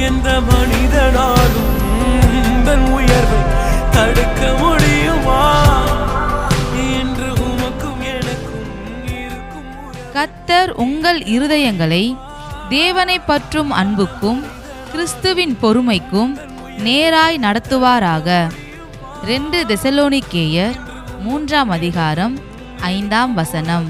எந்த மனிதனாலும் தன் உயர்வை தடுக்க முடியுமா என்று உமக்கும் எனக்கும் இருக்கும். கர்த்தர் உங்கள் இருதயங்களை தேவனை பற்றும் அன்புக்கும் கிறிஸ்துவின் பொறுமைக்கும் நேராய் நடத்துவாராக. 2 தெசலோனிக்கேயர் 3 அதிகாரம் 5 வசனம்.